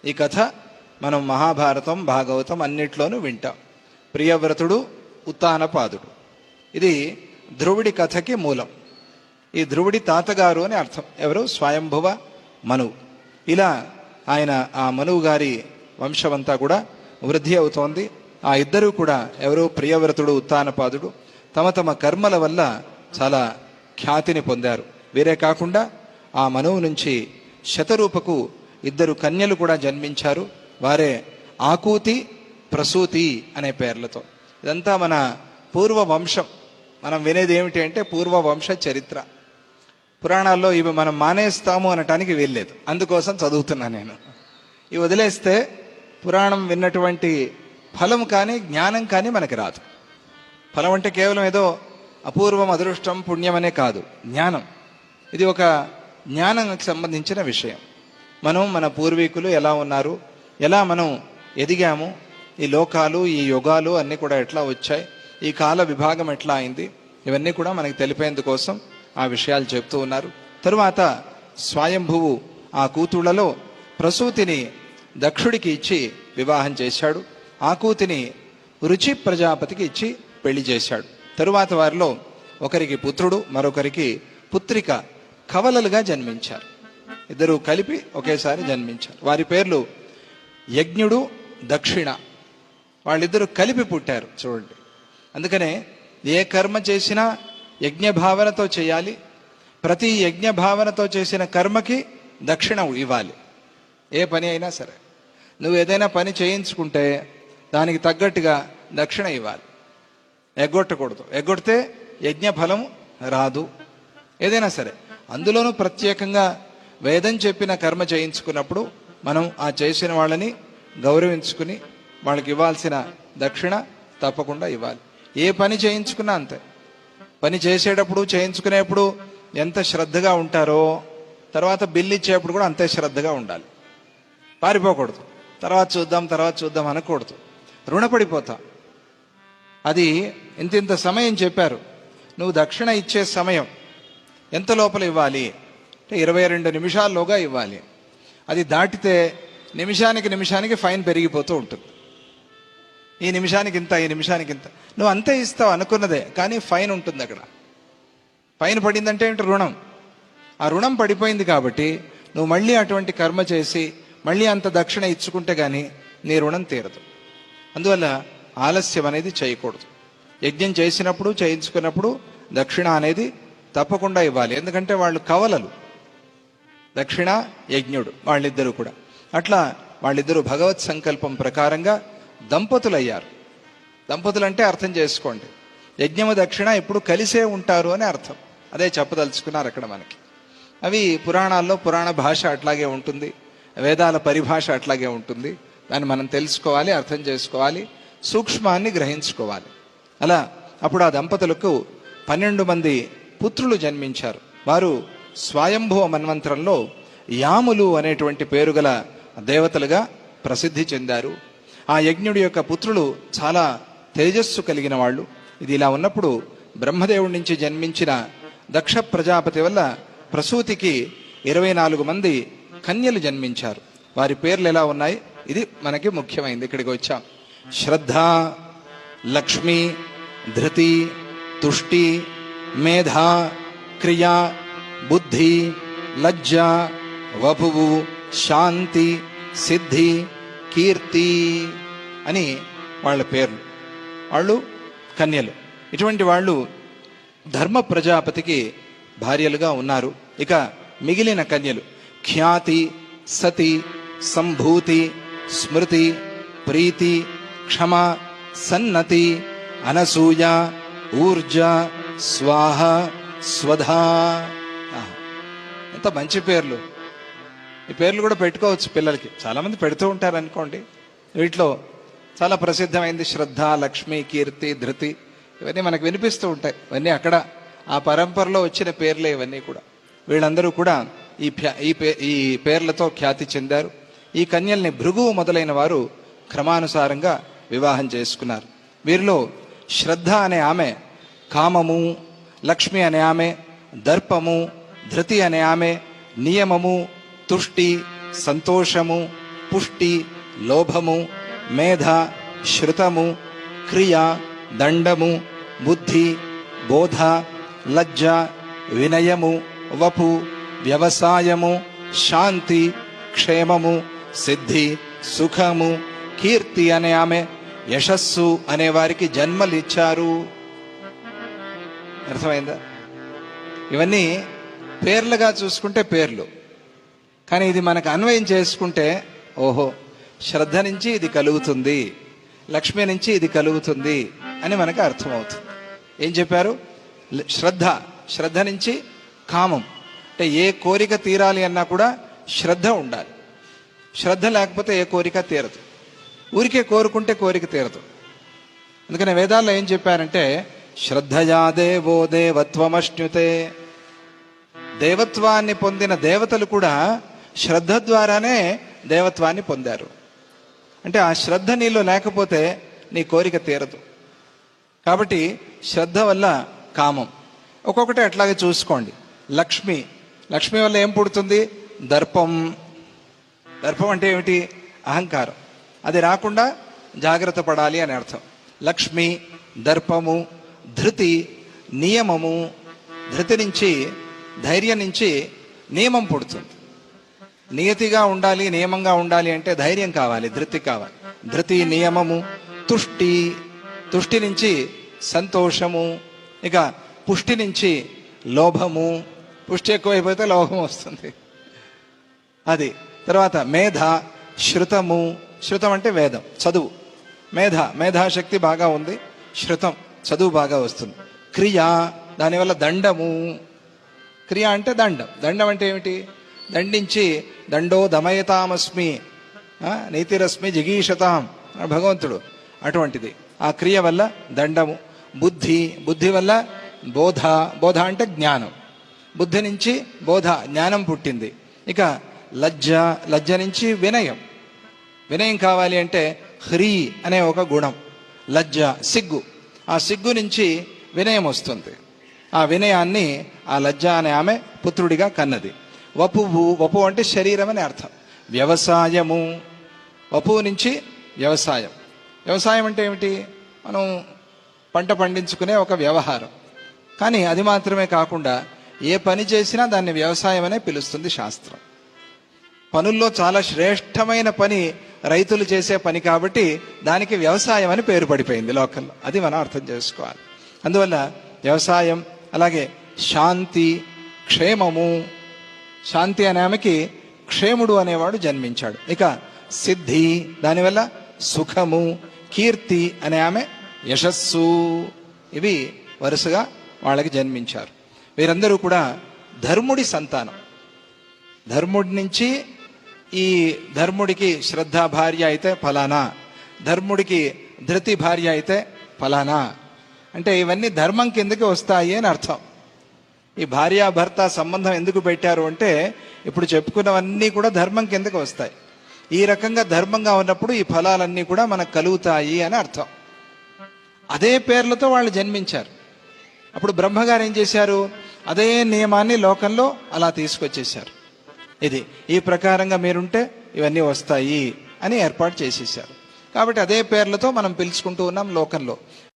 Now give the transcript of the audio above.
ఈ కథ మనం మహాభారతం, భాగవతం అన్నిట్లోనూ వింటాం. ప్రియవ్రతుడు, ఉత్తానపాదుడు, ఇది ధ్రువుడి కథకి మూలం. ఈ ధ్రువుడి తాతగారు అని అర్థం. ఎవరు? స్వయంభువ మనువు. ఇలా ఆయన ఆ మనువు గారి వంశమంతా కూడా వృద్ధి అవుతోంది. ఆ ఇద్దరూ కూడా ఎవరు? ప్రియవ్రతుడు, ఉత్తానపాదుడు తమ తమ కర్మల వల్ల చాలా ఖ్యాతిని పొందారు. వీరే కాకుండా ఆ మనువు నుంచి శతరూపకు ఇద్దరు కన్యలు కూడా జన్మించారు. వారే ఆకూతి, ప్రసూతి అనే పేర్లతో. ఇదంతా మన పూర్వ వంశం. మనం వినేది ఏమిటి అంటే పూర్వ వంశ చరిత్ర. పురాణాల్లో ఇవి మనం మానేస్తాము అనటానికి వీల్లేదు, అందుకోసం చదువుతున్నా నేను. ఇవి వదిలేస్తే పురాణం విన్నటువంటి ఫలం కానీ జ్ఞానం కానీ మనకి రాదు. ఫలం అంటే కేవలం ఏదో అపూర్వం, అదృష్టం, పుణ్యం అనే కాదు, జ్ఞానం. ఇది ఒక జ్ఞానానికి సంబంధించిన విషయం. మనం మన పూర్వీకులు ఎలా ఉన్నారు, ఎలా మనం ఎదిగాము, ఈ లోకాలు, ఈ యుగాలు అన్నీ కూడా ఎట్లా వచ్చాయి, ఈ కాల విభాగం ఎట్లా అయింది, ఇవన్నీ కూడా మనకి తెలిపేందుకోసం ఆ విషయాలు చెప్తూ ఉన్నారు. తరువాత స్వయంభువు ఆ కూతుళ్లలో ప్రసూతిని దక్షుడికి ఇచ్చి వివాహం చేశాడు. ఆ కూతుని రుచి ప్రజాపతికి ఇచ్చి పెళ్లి చేశాడు. తరువాత వారిలో ఒకరికి పుత్రుడు, మరొకరికి పుత్రిక కవలలుగా జన్మించారు. ఇద్దరు కలిపి ఒకేసారి జన్మించారు. వారి పేర్లు యజ్ఞుడు, దక్షిణ. వాళ్ళిద్దరూ కలిపి పుట్టారు చూడండి. అందుకనే ఏ కర్మ చేసినా యజ్ఞ భావనతో చేయాలి. ప్రతి యజ్ఞ భావనతో చేసిన కర్మకి దక్షిణ ఇవ్వాలి. ఏ పని అయినా సరే నువ్వు ఏదైనా పని చేయించుకుంటే దానికి తగ్గట్టుగా దక్షిణ ఇవ్వాలి. ఎగ్గొట్టకూడదు. ఎగ్గొడితే యజ్ఞ ఫలం రాదు. ఏదైనా సరే అందులోనూ ప్రత్యేకంగా వేదం చెప్పిన కర్మ చేయించుకున్నప్పుడు మనం ఆ చేసిన వాళ్ళని గౌరవించుకుని వాళ్ళకి ఇవ్వాల్సిన దక్షిణ తప్పకుండా ఇవ్వాలి. ఏ పని చేయించుకున్నా అంతే. పని చేసేటప్పుడు, చేయించుకునేప్పుడు ఎంత శ్రద్ధగా ఉంటారో తర్వాత బిల్లు ఇచ్చేప్పుడు కూడా అంతే శ్రద్ధగా ఉండాలి. పారిపోకూడదు. తర్వాత చూద్దాం అనకూడదు. రుణపడిపోతా. అది ఇంత సమయం చెప్పారు. నువ్వు దక్షిణ ఇచ్చే సమయం ఎంత లోపల ఇవ్వాలి అంటే 22 నిమిషాల్లోగా ఇవ్వాలి. అది దాటితే నిమిషానికి ఫైన్ పెరిగిపోతూ ఉంటుంది. ఈ నిమిషానికి ఇంత. నువ్వు అంతే ఇస్తావు అనుకున్నదే, కానీ ఫైన్ ఉంటుంది అక్కడ. ఫైన్ పడిందంటే ఏంటి? రుణం. ఆ రుణం పడిపోయింది కాబట్టి నువ్వు మళ్ళీ అటువంటి కర్మ చేసి మళ్ళీ అంత దక్షిణ ఇచ్చుకుంటే కానీ నీ రుణం తీరదు. అందువల్ల ఆలస్యం అనేది చేయకూడదు. యజ్ఞం చేసినప్పుడు, చేయించుకున్నప్పుడు దక్షిణ అనేది తప్పకుండా ఇవ్వాలి. ఎందుకంటే వాళ్ళు కవలలు, దక్షిణ, యజ్ఞుడు వాళ్ళిద్దరూ కూడా. అట్లా వాళ్ళిద్దరూ భగవత్ సంకల్పం ప్రకారంగా దంపతులయ్యారు. దంపతులు అంటే అర్థం చేసుకోండి, యజ్ఞము దక్షిణ ఎప్పుడు కలిసే ఉంటారు అని అర్థం. అదే చెప్పదలుచుకున్నారు అక్కడ మనకి. అవి పురాణాల్లో పురాణ భాష అట్లాగే ఉంటుంది, వేదాల పరిభాష అట్లాగే ఉంటుంది. దాన్ని మనం తెలుసుకోవాలి, అర్థం చేసుకోవాలి, సూక్ష్మాన్ని గ్రహించుకోవాలి. అలా అప్పుడు ఆ దంపతులకు 12 మంది పుత్రులు జన్మించారు. వారు స్వయంభువ మన్వంతరంలో యాములు అనేటువంటి పేరు గల దేవతలుగా ప్రసిద్ధి చెందారు. ఆ యజ్ఞుడి యొక్క పుత్రులు చాలా తేజస్సు కలిగిన వాళ్ళు. ఇది ఇలా ఉన్నప్పుడు బ్రహ్మదేవుడి నుంచి జన్మించిన దక్ష ప్రజాపతి వల్ల ప్రసూతికి 24 మంది కన్యలు జన్మించారు. వారి పేర్లు ఎలా ఉన్నాయి, ఇది మనకి ముఖ్యమైనది. ఇక్కడికి వచ్చాం. శ్రద్ధ, లక్ష్మి, ధృతి, తుష్టి, మేధ, క్రియ, బుద్ధి, లజ్జ, వపువు, శాంతి, సిద్ధి, కీర్తి అని వాళ్ళ పేర్లు. వాళ్ళు కన్యలు. ఇటువంటి వాళ్ళు ధర్మ ప్రజాపతికి భార్యలుగా ఉన్నారు. ఇక మిగిలిన కన్యలు ఖ్యాతి, సతి, సంభూతి, స్మృతి, ప్రీతి, క్షమ, సన్నతి, అనసూయ, ఊర్జ, స్వాహ, స్వధా. ఎంత మంచి పేర్లు. ఈ పేర్లు కూడా పెట్టుకోవచ్చు పిల్లలకి. చాలామంది పెడుతూ ఉంటారు అనుకోండి. వీటిలో చాలా ప్రసిద్ధమైంది శ్రద్ధ, లక్ష్మి, కీర్తి, ధృతి. ఇవన్నీ మనకు వినిపిస్తూ ఉంటాయి. ఇవన్నీ అక్కడ ఆ పరంపరలో వచ్చిన పేర్లే ఇవన్నీ కూడా. వీళ్ళందరూ కూడా ఈ పేర్లతో ఖ్యాతి చెందారు. ఈ కన్యల్ని భృగువు మొదలైన వారు క్రమానుసారంగా వివాహం చేసుకున్నారు. వీరిలో శ్రద్ధ అనే ఆమె కామము, లక్ష్మి అనే ఆమె దర్పము, ధృతి అనే ఆమె నియమము, తుష్టి, సంతోషము, పుష్టి, లోభము, మేధ, శృతము, క్రియ, దండము, బుద్ధి, బోధ, లజ్జ, వినయము, వపు, వ్యవసాయము, శాంతి, క్షేమము, సిద్ధి, సుఖము, కీర్తి అనే ఆమె యశస్సు అనే వారికి జన్మలిచ్చారు. అర్థమైందా? ఇవన్నీ పేర్లుగా చూసుకుంటే పేర్లు, కానీ ఇది మనకు అన్వయం చేసుకుంటే ఓహో శ్రద్ధ నుంచి ఇది కలుగుతుంది, లక్ష్మి నుంచి ఇది కలుగుతుంది అని మనకు అర్థమవుతుంది. ఏం చెప్పారు? శ్రద్ధ నుంచి కామం, అంటే ఏ కోరిక తీరాలి అన్నా కూడా శ్రద్ధ ఉండాలి. శ్రద్ధ లేకపోతే ఏ కోరిక తీరదు. ఊరికే కోరుకుంటే కోరిక తీరదు. అందుకని వేదాల్లో ఏం చెప్పారంటే శ్రద్ధయా దేవో దేవత్వమశ్నుతే. దేవత్వాన్ని పొందిన దేవతలు కూడా శ్రద్ధ ద్వారానే దేవత్వాన్ని పొందారు. అంటే ఆ శ్రద్ధ నీలో లేకపోతే నీ కోరిక తీరదు. కాబట్టి శ్రద్ధ వల్ల కామం. ఒక్కొక్కటి అట్లాగే చూసుకోండి. లక్ష్మి వల్ల ఏం పుడుతుంది? దర్పం. దర్పం అంటే ఏమిటి? అహంకారం. అది రాకుండా జాగ్రత్త పడాలి అని అర్థం. లక్ష్మి, దర్పము, ధృతి, నియమము. ధృతి నుంచి, ధైర్యం నుంచి నియమం పుడుతుంది. నియతిగా ఉండాలి, నియమంగా ఉండాలి అంటే ధైర్యం కావాలి, ధృతి కావాలి. ధృతి, నియమము. తుష్టి నుంచి సంతోషము. ఇక పుష్టి నుంచి లోభము. పుష్టి ఎక్కువైపోతే లోభం వస్తుంది. అది తర్వాత మేధ, శృతము. శృతం అంటే వేదం, చదువు. మేధాశక్తి బాగా ఉంది, శృతం చదువు బాగా వస్తుంది. క్రియ, దానివల్ల దండము. క్రియ అంటే దండం అంటే ఏమిటి? దండించి దండో దమయతామస్మి నీతిరస్మి జిగీషతాం భగవంతుడు, అటువంటిది. ఆ క్రియ వల్ల దండము. బుద్ధి వల్ల బోధ అంటే జ్ఞానం. బుద్ధి నుంచి బోధ, జ్ఞానం పుట్టింది. ఇక లజ్జ నుంచి వినయం కావాలి అంటే హ్రీ అనే ఒక గుణం. లజ్జ, సిగ్గు. ఆ సిగ్గు నుంచి వినయం వస్తుంది. ఆ వినయాన్ని ఆ లజ్జ అనే ఆమె పుత్రుడిగా కన్నది. వపు అంటే శరీరం అని అర్థం. వ్యవసాయము. వపువు నుంచి వ్యవసాయం. వ్యవసాయం అంటే ఏమిటి? మనం పంట పండించుకునే ఒక వ్యవహారం. కానీ అది మాత్రమే కాకుండా ఏ పని చేసినా దాన్ని వ్యవసాయం అనే పిలుస్తుంది శాస్త్రం. పనుల్లో చాలా శ్రేష్టమైన పని రైతులు చేసే పని కాబట్టి దానికి వ్యవసాయం అని పేరు పడిపోయింది లోకల్లో. అది మనం అర్థం చేసుకోవాలి. అందువల్ల వ్యవసాయం, అలాగే శాంతి, క్షేమము. శాంతి అనే ఆమెకి క్షేముడు అనేవాడు జన్మించాడు. ఇక సిద్ధి, దానివల్ల సుఖము. కీర్తి అనే ఆమె యశస్సు. ఇవి వరుసగా వాళ్ళకి జన్మించారు. వీరందరూ కూడా ధర్ముడి సంతానం. ధర్ముడి నుంచి ఈ ధర్ముడికి శ్రద్ధ భార్య అయితే ఫలానా, ధర్ముడికి ధృతి భార్య అయితే ఫలానా. అంటే ఇవన్నీ ధర్మం కిందకి వస్తాయి అని అర్థం. ఈ భార్యాభర్త సంబంధం ఎందుకు పెట్టారు అంటే ఇప్పుడు చెప్పుకున్నవన్నీ కూడా ధర్మం కిందకి వస్తాయి. ఈ రకంగా ధర్మంగా ఉన్నప్పుడు ఈ ఫలాలన్నీ కూడా మనకు కలుగుతాయి అని అర్థం. అదే పేర్లతో వాళ్ళు జన్మించారు. అప్పుడు బ్రహ్మగారు ఏం చేశారు? అదే నియమాన్ని లోకంలో అలా తీసుకొచ్చేసారు. ఈ ప్రకారంగా మీరుంటే ఇవన్నీ వస్తాయి అని ఏర్పాటు చేసేసారు. కాబట్టి అదే పేర్లతో మనం పిలుచుకుంటూ ఉన్నాం లోకంలో.